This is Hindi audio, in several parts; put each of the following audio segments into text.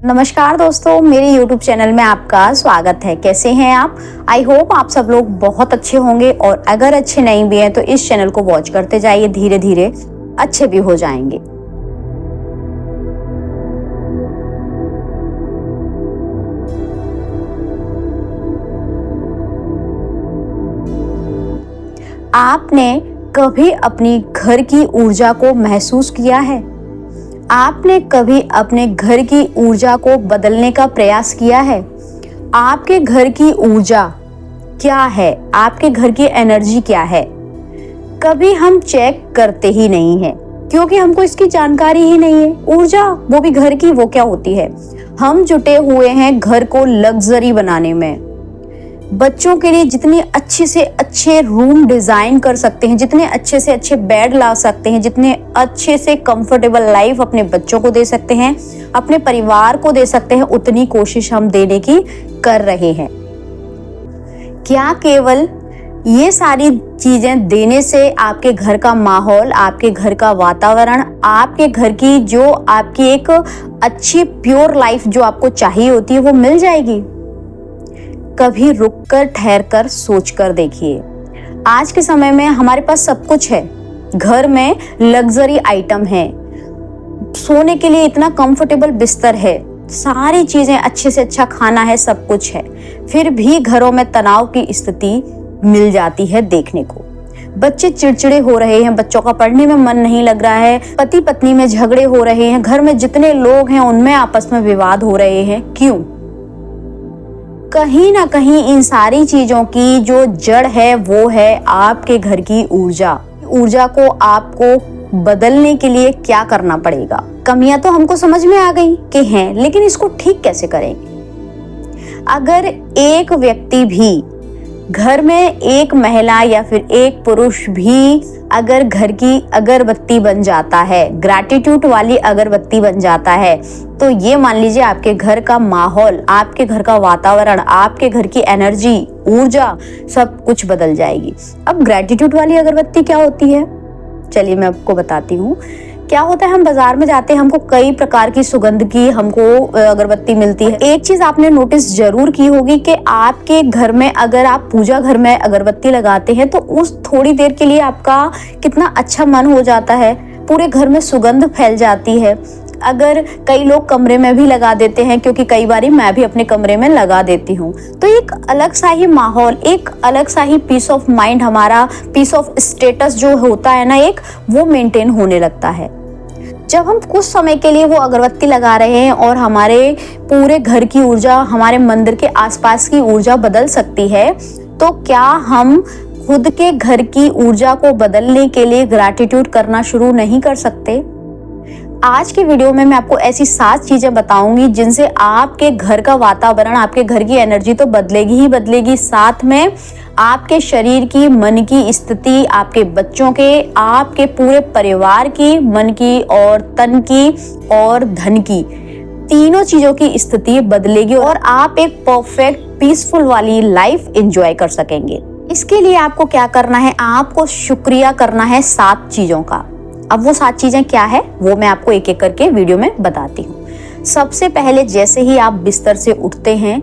नमस्कार दोस्तों, मेरे YouTube चैनल में आपका स्वागत है। कैसे हैं आप? आई होप आप सब लोग बहुत अच्छे होंगे और अगर अच्छे नहीं भी हैं तो इस चैनल को वॉच करते जाइए, धीरे धीरे अच्छे भी हो जाएंगे। आपने कभी अपनी घर की ऊर्जा को महसूस किया है? आपने कभी अपने घर की ऊर्जा को बदलने का प्रयास किया है? आपके घर की ऊर्जा क्या है? आपके घर की एनर्जी क्या है? कभी हम चेक करते ही नहीं हैं क्योंकि हमको इसकी जानकारी ही नहीं है। ऊर्जा, वो भी घर की, वो क्या होती है? हम जुटे हुए हैं घर को लग्जरी बनाने में। बच्चों के लिए जितने अच्छे से अच्छे रूम डिजाइन कर सकते हैं, जितने अच्छे से अच्छे बेड ला सकते हैं, जितने अच्छे से कंफर्टेबल लाइफ अपने बच्चों को दे सकते हैं, अपने परिवार को दे सकते हैं, उतनी कोशिश हम देने की कर रहे हैं। क्या केवल ये सारी चीजें देने से आपके घर का माहौल, आपके घर का वातावरण, आपके घर की जो आपकी एक अच्छी प्योर लाइफ जो आपको चाहिए होती है वो मिल जाएगी? कभी रुककर, ठहरकर, सोचकर देखिए। आज के समय में हमारे पास सब कुछ है। घर में लग्जरी आइटम है, सोने के लिए इतना कंफर्टेबल बिस्तर है, सारी चीजें, अच्छे से अच्छा खाना है, सब कुछ है। फिर भी घरों में तनाव की स्थिति मिल जाती है देखने को। बच्चे चिड़चिड़े हो रहे हैं, बच्चों का पढ़ने में मन नहीं लग रहा है, पति पत्नी में झगड़े हो रहे हैं, घर में जितने लोग हैं उनमें आपस में विवाद हो रहे हैं। क्यों? कहीं ना कहीं इन सारी चीजों की जो जड़ है वो है आपके घर की ऊर्जा। ऊर्जा को आपको बदलने के लिए क्या करना पड़ेगा? कमियां तो हमको समझ में आ गई कि हैं, लेकिन इसको ठीक कैसे करेंगे? अगर एक व्यक्ति भी, घर में एक महिला या फिर एक पुरुष भी अगर घर की अगरबत्ती बन जाता है, ग्रैटिट्यूड वाली अगरबत्ती बन जाता है, तो ये मान लीजिए आपके घर का माहौल, आपके घर का वातावरण, आपके घर की एनर्जी, ऊर्जा, सब कुछ बदल जाएगी। अब ग्रैटिट्यूड वाली अगरबत्ती क्या होती है? चलिए मैं आपको बताती हूँ। क्या होता है, हम बाजार में जाते हैं, हमको कई प्रकार की सुगंध की हमको अगरबत्ती मिलती है। एक चीज आपने नोटिस जरूर की होगी कि आपके घर में अगर आप पूजा घर में अगरबत्ती लगाते हैं तो उस थोड़ी देर के लिए आपका कितना अच्छा मन हो जाता है, पूरे घर में सुगंध फैल जाती है। अगर कई लोग कमरे में भी लगा देते हैं, क्योंकि कई बारी मैं भी अपने कमरे में लगा देती हूँ, तो एक अलग सा ही माहौल, एक अलग सा ही पीस ऑफ माइंड, हमारा पीस ऑफ स्टेटस जो होता है ना, एक वो मेंटेन होने लगता है। जब हम कुछ समय के लिए वो अगरबत्ती लगा रहे हैं और हमारे पूरे घर की ऊर्जा, हमारे मंदिर के आसपास की ऊर्जा बदल सकती है, तो क्या हम खुद के घर की ऊर्जा को बदलने के लिए ग्रैटिट्यूड करना शुरू नहीं कर सकते? आज के वीडियो में मैं आपको ऐसी 7 चीजें बताऊंगी जिनसे आपके घर का वातावरण, आपके घर की एनर्जी तो बदलेगी ही बदलेगी, साथ में आपके शरीर की, मन की स्थिति, आपके बच्चों के, आपके पूरे परिवार की, मन की और तन की और धन की, तीनों चीजों की स्थिति बदलेगी और आप एक परफेक्ट पीसफुल वाली लाइफ एंजॉय कर सकेंगे। इसके लिए आपको क्या करना है? आपको शुक्रिया करना है 7 चीजों का। अब वो 7 चीजें क्या है वो मैं आपको एक एक करके वीडियो में बताती हूँ। सबसे पहले, जैसे ही आप बिस्तर से उठते हैं,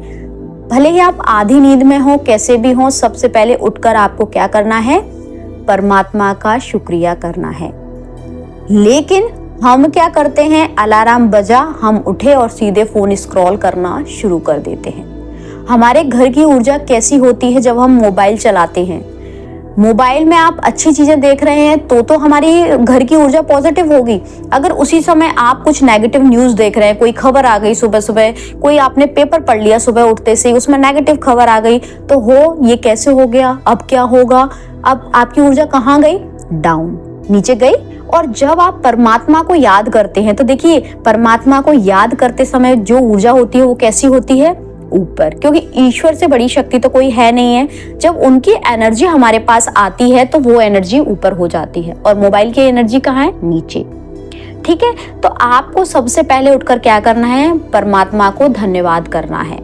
भले ही आप आधी नींद में हो, कैसे भी हो, सबसे पहले उठकर आपको क्या करना है? परमात्मा का शुक्रिया करना है। लेकिन हम क्या करते हैं? अलार्म बजा, हम उठे और सीधे फोन स्क्रॉल करना शुरू कर देते हैं। हमारे घर की ऊर्जा कैसी होती है जब हम मोबाइल चलाते हैं? मोबाइल में आप अच्छी चीजें देख रहे हैं तो हमारी घर की ऊर्जा पॉजिटिव होगी। अगर उसी समय आप कुछ नेगेटिव न्यूज देख रहे हैं, कोई खबर आ गई सुबह सुबह, कोई आपने पेपर पढ़ लिया सुबह उठते से, उसमें नेगेटिव खबर आ गई, तो ये कैसे हो गया, अब क्या होगा? अब आपकी ऊर्जा कहाँ गई? डाउन, नीचे गई। और जब आप परमात्मा को याद करते हैं तो देखिए, परमात्मा को याद करते समय जो ऊर्जा होती है वो कैसी होती है? ऊपर, क्योंकि ईश्वर से बड़ी शक्ति तो कोई है नहीं है। जब उनकी एनर्जी हमारे पास आती है तो वो एनर्जी ऊपर हो जाती है और मोबाइल की एनर्जी कहाँ है? नीचे। ठीक है, तो आपको सबसे पहले उठकर क्या करना है? परमात्मा को धन्यवाद करना है।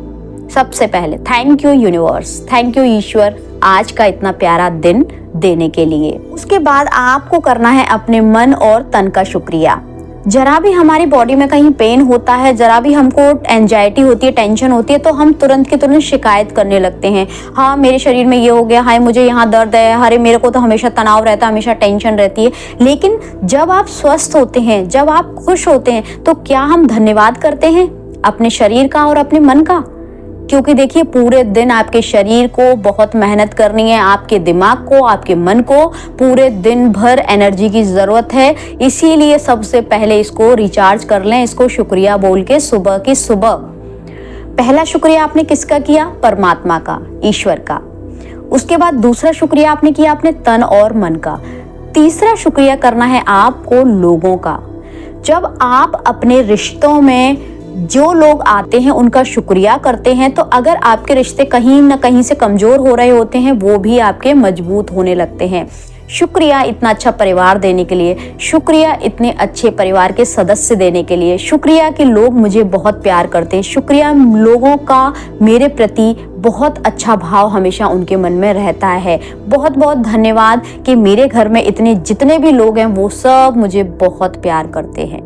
सबसे पहले thank you universe, thank you ईश्वर, आज का इतना प्यारा दिन देने के लिए। उसके बाद आपको करना है अपने मन और तन का शुक्रिया। जरा भी हमारी बॉडी में कहीं पेन होता है, जरा भी हमको एंजाइटी होती है, टेंशन होती है, तो हम तुरंत की तुरंत शिकायत करने लगते हैं। हाँ मेरे शरीर में ये हो गया, हाय मुझे यहाँ दर्द है, अरे मेरे को तो हमेशा तनाव रहता है, हमेशा टेंशन रहती है। लेकिन जब आप स्वस्थ होते हैं, जब आप खुश होते हैं, तो क्या हम धन्यवाद करते हैं अपने शरीर का और अपने मन का? क्योंकि देखिए पूरे दिन आपके शरीर को बहुत मेहनत करनी है, आपके दिमाग को, आपके मन को पूरे दिन भर एनर्जी की ज़रूरत है। इसीलिए सबसे पहले इसको रिचार्ज कर लें, इसको शुक्रिया बोल के सुबह की सुबह। पहला शुक्रिया आपने किसका किया? परमात्मा का, ईश्वर का। उसके बाद दूसरा शुक्रिया आपने किया अपने तन और मन का। तीसरा शुक्रिया करना है आपको लोगों का। जब आप अपने रिश्तों में जो लोग आते हैं उनका शुक्रिया करते हैं, तो अगर आपके रिश्ते कहीं ना कहीं से कमजोर हो रहे होते हैं, वो भी आपके मजबूत होने लगते हैं। शुक्रिया इतना अच्छा परिवार देने के लिए, शुक्रिया इतने अच्छे परिवार के सदस्य देने के लिए, शुक्रिया कि लोग मुझे बहुत प्यार करते हैं, शुक्रिया लोगों का मेरे प्रति बहुत अच्छा भाव हमेशा उनके मन में रहता है। बहुत बहुत धन्यवाद कि मेरे घर में इतने जितने भी लोग हैं वो सब मुझे बहुत प्यार करते हैं।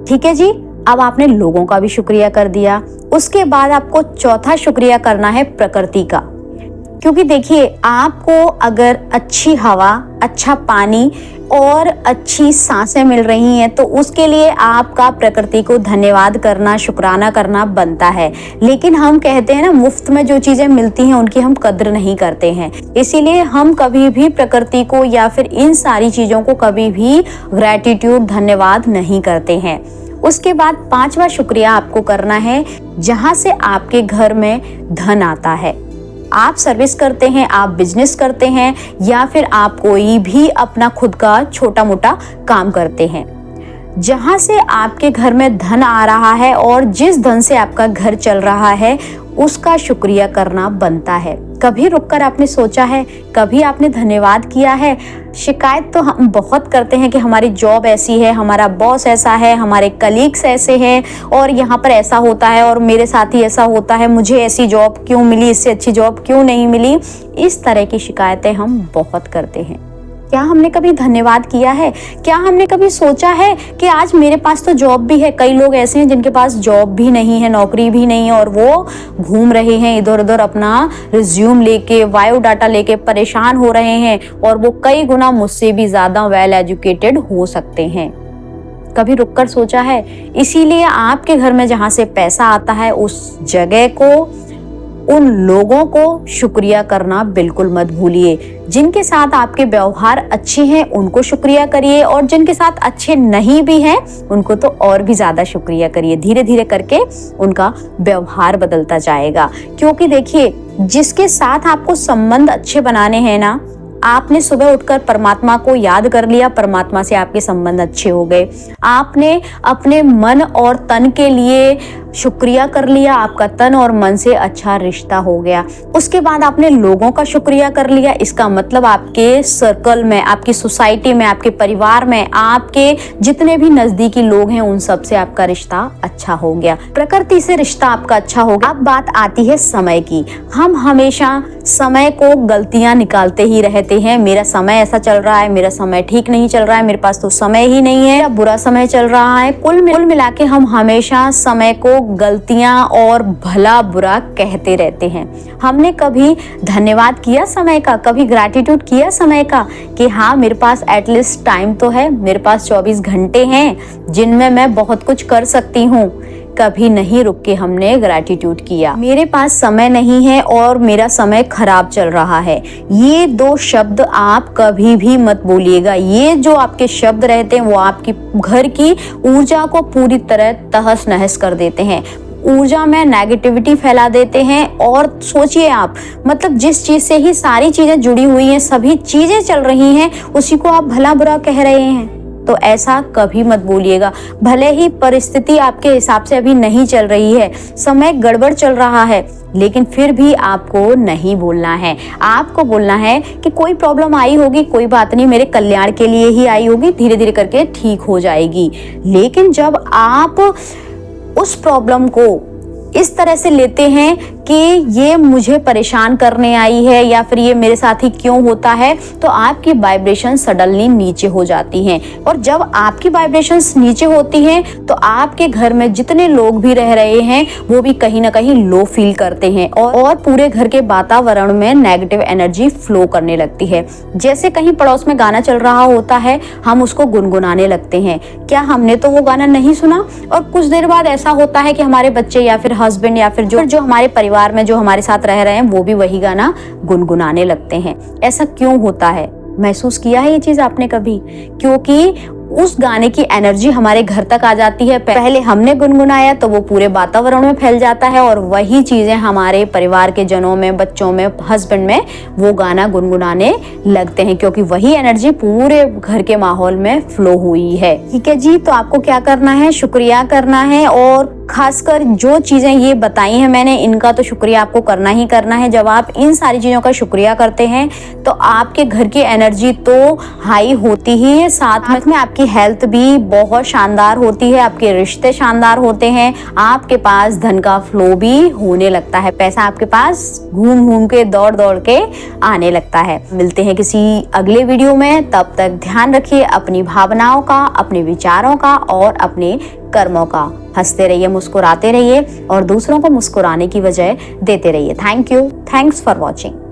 ठीक है जी, अब आपने लोगों का भी शुक्रिया कर दिया। उसके बाद आपको चौथा शुक्रिया करना है प्रकृति का। क्योंकि देखिए आपको अगर अच्छी हवा, अच्छा पानी और अच्छी सांसें मिल रही हैं, तो उसके लिए आपका प्रकृति को धन्यवाद करना, शुक्राना करना बनता है। लेकिन हम कहते हैं ना, मुफ्त में जो चीज़ें मिलती हैं उनकी हम कद्र नहीं करते हैं। इसीलिए हम कभी भी प्रकृति को या फिर इन सारी चीज़ों को कभी भी ग्रैटिट्यूड, धन्यवाद नहीं करते हैं। उसके बाद पांचवा शुक्रिया आपको करना है जहां से आपके घर में धन आता है। आप सर्विस करते हैं, आप बिजनेस करते हैं, या फिर आप कोई भी अपना खुद का छोटा मोटा काम करते हैं, जहां से आपके घर में धन आ रहा है और जिस धन से आपका घर चल रहा है उसका शुक्रिया करना बनता है। कभी रुककर आपने सोचा है, कभी आपने धन्यवाद किया है? शिकायत तो हम बहुत करते हैं कि हमारी जॉब ऐसी है, हमारा बॉस ऐसा है, हमारे कलीग्स ऐसे हैं, और यहाँ पर ऐसा होता है, और मेरे साथ ही ऐसा होता है, मुझे ऐसी जॉब क्यों मिली, इससे अच्छी जॉब क्यों नहीं मिली। इस तरह की शिकायतें हम बहुत करते हैं। क्या हमने कभी धन्यवाद किया है? क्या हमने कभी सोचा है कि आज मेरे पास तो जॉब भी है? कई लोग ऐसे हैं जिनके पास जॉब भी नहीं है, नौकरी भी नहीं है, और वो घूम रहे हैं इधर उधर अपना रिज्यूम लेके, बायोडाटा लेके परेशान हो रहे हैं, और वो कई गुना मुझसे भी ज़्यादा वेल एजुकेटेड हो सकते हैं। कभी रुककर सोचा है? इसीलिए आपके घर में जहाँ से पैसा आता है उस जगह को, उन लोगों को शुक्रिया करना बिल्कुल मत भूलिए। जिनके साथ आपके व्यवहार अच्छे हैं उनको शुक्रिया करिए, और जिनके साथ अच्छे नहीं भी हैं उनको तो और भी ज़्यादा शुक्रिया करिए। धीरे धीरे करके उनका व्यवहार बदलता जाएगा। क्योंकि देखिए, जिसके साथ आपको संबंध अच्छे बनाने हैं ना, आपने सुबह उठकर परमात्मा को याद कर लिया, परमात्मा से आपके संबंध अच्छे हो गए। आपने अपने मन और तन के लिए शुक्रिया कर लिया, आपका तन और मन से अच्छा रिश्ता हो गया। उसके बाद आपने लोगों का शुक्रिया कर लिया, इसका मतलब आपके सर्कल में, आपकी सोसाइटी में, आपके परिवार में, आपके जितने भी नजदीकी लोग हैं उन सब से आपका रिश्ता अच्छा हो गया, प्रकृति से रिश्ता आपका अच्छा हो गया। अब बात आती है समय की। हम हमेशा समय को गलतियां निकालते ही रहते हैं। मेरा समय ऐसा चल रहा है, मेरा समय ठीक नहीं चल रहा है, मेरे पास तो समय ही नहीं है, या बुरा समय चल रहा है। कुल मिला के हम हमेशा समय को गलतियां और भला बुरा कहते रहते हैं। हमने कभी धन्यवाद किया समय का? कभी ग्रैटिट्यूड किया समय का कि हाँ मेरे पास एटलीस्ट टाइम तो है, मेरे पास 24 घंटे हैं जिनमें मैं बहुत कुछ कर सकती हूँ? कभी नहीं रुक के हमने ग्रैटिट्यूड किया। मेरे पास समय नहीं है और मेरा समय खराब चल रहा है, ये दो शब्द आप कभी भी मत बोलिएगा। ये जो आपके शब्द रहते हैं वो आपकी घर की ऊर्जा को पूरी तरह तहस नहस कर देते हैं, ऊर्जा में नेगेटिविटी फैला देते हैं। और सोचिए आप, मतलब जिस चीज से ही सारी चीजें जुड़ी हुई हैं, सभी चीजें चल रही हैं, उसी को आप भला बुरा कह रहे हैं। तो ऐसा कभी मत बोलिएगा। भले ही परिस्थिति आपके हिसाब से अभी नहीं चल रही है, समय गड़बड़ चल रहा है, लेकिन फिर भी आपको नहीं बोलना है। आपको बोलना है कि कोई प्रॉब्लम आई होगी, कोई बात नहीं, मेरे कल्याण के लिए ही आई होगी, धीरे धीरे करके ठीक हो जाएगी। लेकिन जब आप उस प्रॉब्लम को इस तरह से लेते हैं कि ये मुझे परेशान करने आई है या फिर ये मेरे साथ ही क्यों होता है, तो आपकी वाइब्रेशन सडनली नीचे हो जाती हैं। और जब आपकी वाइब्रेशंस नीचे होती हैं तो आपके घर में जितने लोग भी रह रहे हैं वो भी कहीं ना कहीं लो फील करते हैं और पूरे घर के वातावरण में नेगेटिव एनर्जी फ्लो करने लगती है। जैसे कहीं पड़ोस में गाना चल रहा होता है, हम उसको गुनगुनाने लगते हैं, क्या हमने तो वो गाना नहीं सुना। और कुछ देर बाद ऐसा होता है कि हमारे बच्चे या फिर हस्बैंड या फिर जो हमारे परिवार में जो हमारे साथ रह रहे हैं वो भी वही गाना गुनगुनाने लगते हैं। ऐसा क्यों होता है? महसूस किया है ये चीज आपने कभी? क्योंकि उस गाने की एनर्जी हमारे घर तक आ जाती है। पहले हमने गुनगुनाया तो वो पूरे वातावरण में फैल जाता है और वही चीजें हमारे परिवार के जनों में, बच्चों में, हस्बैंड में वो गाना गुनगुनाने लगते हैं, क्योंकि वही एनर्जी पूरे घर के माहौल में फ्लो हुई है। ठीक है जी, तो आपको क्या करना है? शुक्रिया करना है। और खासकर जो चीजें ये बताई हैं मैंने, इनका तो शुक्रिया आपको करना ही करना है। जब आप इन सारी चीजों का शुक्रिया करते हैं तो आपके घर की एनर्जी तो हाई होती ही है, साथ में आपकी हेल्थ भी बहुत शानदार होती है, आपके रिश्ते शानदार होते हैं, आपके पास धन का फ्लो भी होने लगता है, पैसा आपके पास घूम घूम के दौड़ दौड़ के आने लगता है। मिलते हैं किसी अगले वीडियो में, तब तक ध्यान रखिए अपनी भावनाओं का, अपने विचारों का और अपने कर्मों का। हंसते रहिए, मुस्कुराते रहिए और दूसरों को मुस्कुराने की वजह देते रहिए। Thank you, thanks for watching.